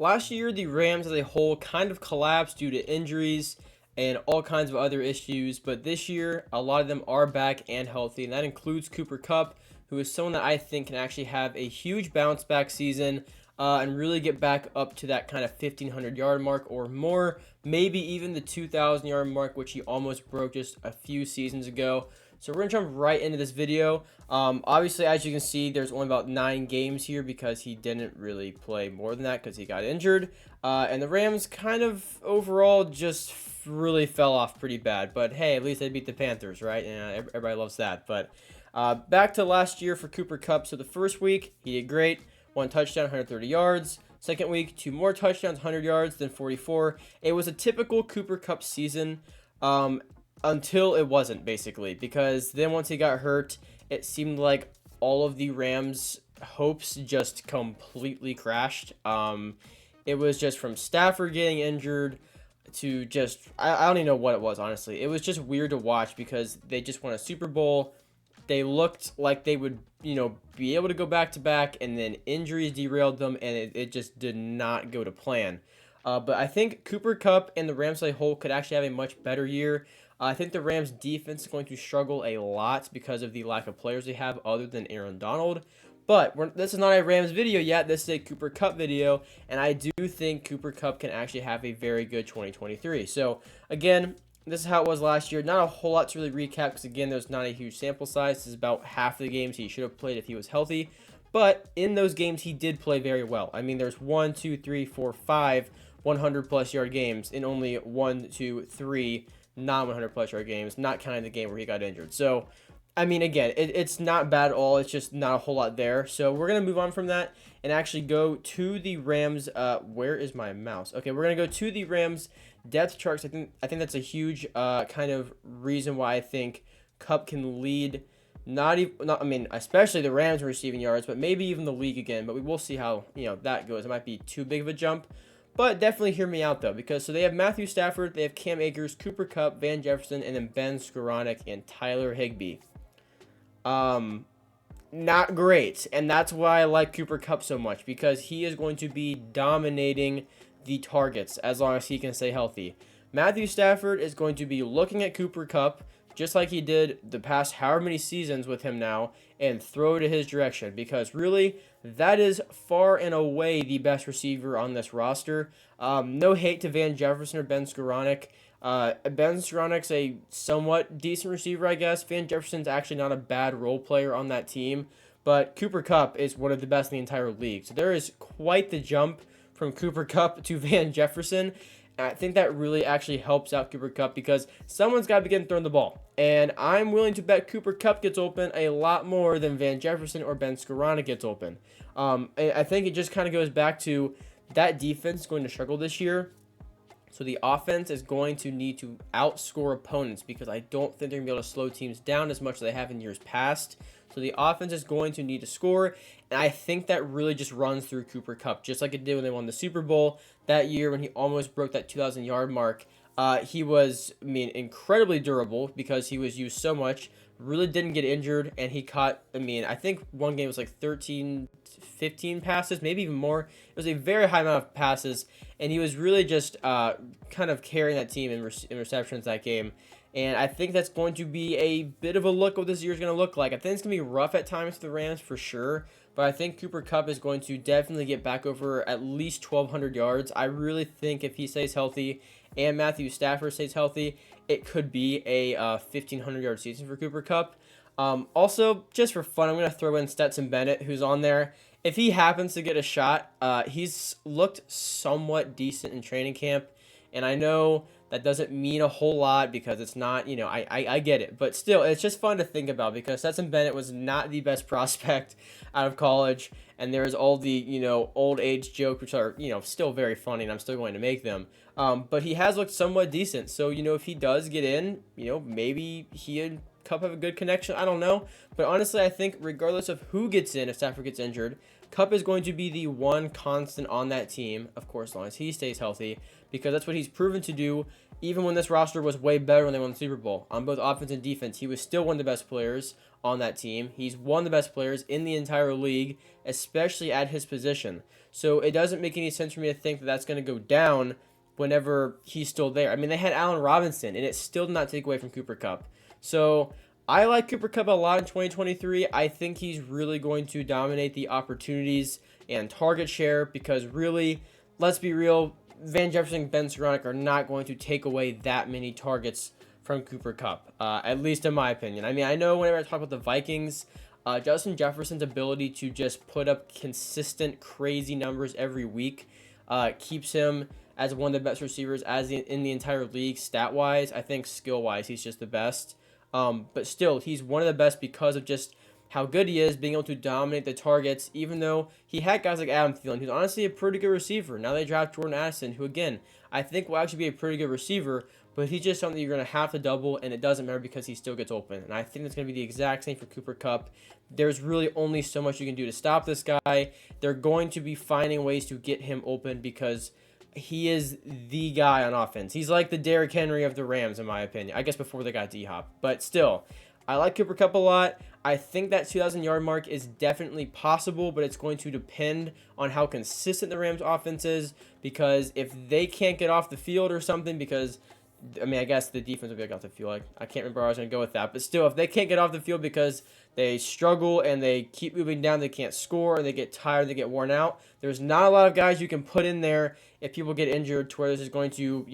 Last year, the Rams as a whole kind of collapsed due to injuries and all kinds of other issues, but this year, a lot of them are back and healthy, and that includes Cooper Kupp, who is someone that I think can actually have a huge bounce back season and really get back up to that kind of 1,500-yard mark or more, maybe even the 2,000-yard mark, which he almost broke just a few seasons ago. So we're going to jump right into this video. Obviously, as you can see, there's only about 9 games here because he didn't really play more than that because he got injured. And the Rams kind of overall just really fell off pretty bad. But hey, at least they beat the Panthers, right? Yeah, everybody loves that. But back to last year for Cooper Kupp. So the first week, he did great. 1 touchdown, 130 yards. Second week, 2 more touchdowns, 100 yards, then 44. It was a typical Cooper Kupp season. Until it wasn't, basically, because then once he got hurt, it seemed like all of the Rams' hopes just completely crashed. It was just from Stafford getting injured to just, I don't even know what it was, honestly. It was just weird to watch because they just won a Super Bowl. They looked like they would, be able to go back to back, and then injuries derailed them, and it just did not go to plan. But I think Cooper Kupp and the Rams as a whole could actually have a much better year. I think the Rams defense is going to struggle a lot because of the lack of players they have other than Aaron Donald. But this is not a Rams video yet. This is a Cooper Kupp video, and I do think Cooper Kupp can actually have a very good 2023. So, again, this is how it was last year. Not a whole lot to really recap because, again, there's not a huge sample size. This is about half the games he should have played if he was healthy. But in those games, he did play very well. I mean, there's 1, 2, 3, 4, 5 100-plus yard games in only 1, 2, 3 non-100-plus yard games, not counting the game where he got injured. So, I mean, again, it's not bad at all. It's just not a whole lot there. So we're going to move on from that and actually go to the Rams. Where is my mouse? Okay, we're going to go to the Rams depth charts. I think that's a huge kind of reason why I think Kupp can lead especially the Rams receiving yards, but maybe even the league again. But we will see how, that goes. It might be too big of a jump. But definitely hear me out, though, because so they have Matthew Stafford, they have Cam Akers, Cooper Kupp, Van Jefferson, and then Ben Skoranek and Tyler Higbee. Not great, and that's why I like Cooper Kupp so much, because he is going to be dominating the targets as long as he can stay healthy. Matthew Stafford is going to be looking at Cooper Kupp, just like he did the past however many seasons with him now, and throw it his direction, because really, that is far and away the best receiver on this roster. No hate to Van Jefferson or Ben Skoranek. Ben Skoranek's a somewhat decent receiver, I guess. Van Jefferson's actually not a bad role player on that team, but Cooper Kupp is one of the best in the entire league. So there is quite the jump from Cooper Kupp to Van Jefferson. I think that really actually helps out Cooper Kupp because someone's got to be getting thrown the ball. And I'm willing to bet Cooper Kupp gets open a lot more than Van Jefferson or Ben Skoranek gets open. I think it just kind of goes back to that defense is going to struggle this year. So the offense is going to need to outscore opponents because I don't think they're going to be able to slow teams down as much as they have in years past. So the offense is going to need to score, and I think that really just runs through Cooper Kupp, just like it did when they won the Super Bowl that year when he almost broke that 2,000-yard mark. He was, incredibly durable because he was used so much, really didn't get injured, and he caught, I think one game was like 13, 15 passes, maybe even more. It was a very high amount of passes, and he was really just kind of carrying that team in receptions that game. And I think that's going to be a bit of a look what this year is going to look like. I think it's going to be rough at times for the Rams for sure, but I think Cooper Kupp is going to definitely get back over at least 1,200 yards. I really think if he stays healthy and Matthew Stafford stays healthy, it could be a 1,500-yard season for Cooper Kupp. Also, just for fun, I'm going to throw in Stetson Bennett, who's on there. If he happens to get a shot, he's looked somewhat decent in training camp, and I know that doesn't mean a whole lot because it's not, I get it. But still, it's just fun to think about because Stetson Bennett was not the best prospect out of college. And there's all the, old age jokes, which are, still very funny, and I'm still going to make them. But he has looked somewhat decent. So, if he does get in, maybe he and Kupp have a good connection. I don't know. But honestly, I think regardless of who gets in, if Stafford gets injured, Kupp is going to be the one constant on that team, of course, as long as he stays healthy, because that's what he's proven to do. Even when this roster was way better when they won the Super Bowl, on both offense and defense, he was still one of the best players on that team. He's one of the best players in the entire league, especially at his position. So it doesn't make any sense for me to think that that's going to go down whenever he's still there. I mean, they had Allen Robinson, and it still did not take away from Cooper Kupp. So I like Cooper Kupp a lot in 2023. I think he's really going to dominate the opportunities and target share because really, let's be real, Van Jefferson and Ben Skoranek are not going to take away that many targets from Cooper Kupp, at least in my opinion. I mean, I know whenever I talk about the Vikings, Justin Jefferson's ability to just put up consistent, crazy numbers every week keeps him as one of the best receivers in the entire league stat-wise. I think skill-wise, he's just the best. But still, he's one of the best because of just how good he is, being able to dominate the targets, even though he had guys like Adam Thielen, who's honestly a pretty good receiver. Now they draft Jordan Addison, who, again, I think will actually be a pretty good receiver, but he's just something you're going to have to double, and it doesn't matter because he still gets open. And I think it's going to be the exact same for Cooper Kupp. There's really only so much you can do to stop this guy. They're going to be finding ways to get him open because he is the guy on offense. He's like the Derrick Henry of the Rams, in my opinion. I guess before they got D-Hop. But still, I like Cooper Kupp a lot. I think that 2,000-yard mark is definitely possible, but it's going to depend on how consistent the Rams' offense is, because if they can't get off the field or something, because, I mean, I guess the defense will be off the field. I can't remember how I was going to go with that. But still, if they can't get off the field because they struggle and they keep moving down, they can't score, and they get tired, they get worn out, there's not a lot of guys you can put in there if people get injured to where this is going to,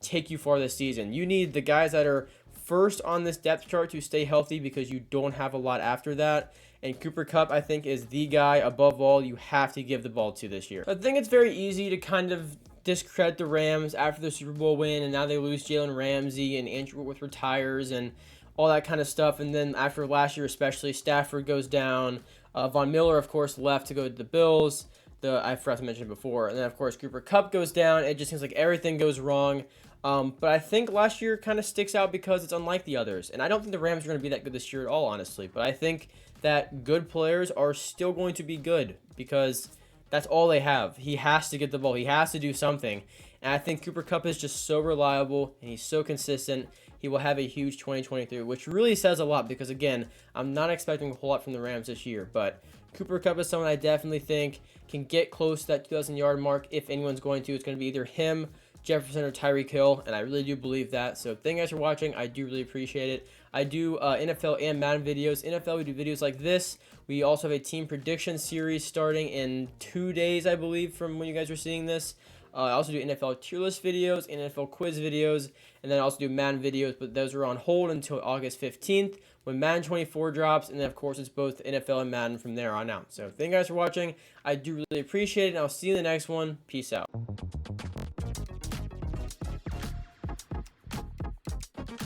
take you far this season. You need the guys that are first on this depth chart to stay healthy because you don't have a lot after that. And Cooper Kupp, I think, is the guy above all you have to give the ball to this year. I think it's very easy to kind of discredit the Rams after the Super Bowl win, and now they lose Jalen Ramsey and Andrew Whitworth retires and all that kind of stuff. And then after last year especially, Stafford goes down. Von Miller, of course, left to go to the Bills. I forgot to mention it before. And then, of course, Cooper Kupp goes down. It just seems like everything goes wrong. But I think last year kind of sticks out because it's unlike the others. And I don't think the Rams are going to be that good this year at all, honestly. But I think that good players are still going to be good because that's all they have. He has to get the ball. He has to do something. And I think Cooper Kupp is just so reliable and he's so consistent. He will have a huge 2023, which really says a lot because, again, I'm not expecting a whole lot from the Rams this year. But Cooper Kupp is someone I definitely think can get close to that 2,000-yard mark. If anyone's going to, it's going to be either him, Jefferson, or Tyreek Hill, and I really do believe that. So thank you guys for watching. I do really appreciate it. I do NFL and Madden videos. NFL, we do videos like this. We also have a team prediction series starting in 2 days, I believe, from when you guys are seeing this. I also do NFL tier list videos, NFL quiz videos, and then I also do Madden videos, but those are on hold until August 15th when Madden 24 drops, and then, of course, it's both NFL and Madden from there on out. So thank you guys for watching. I do really appreciate it, and I'll see you in the next one. Peace out.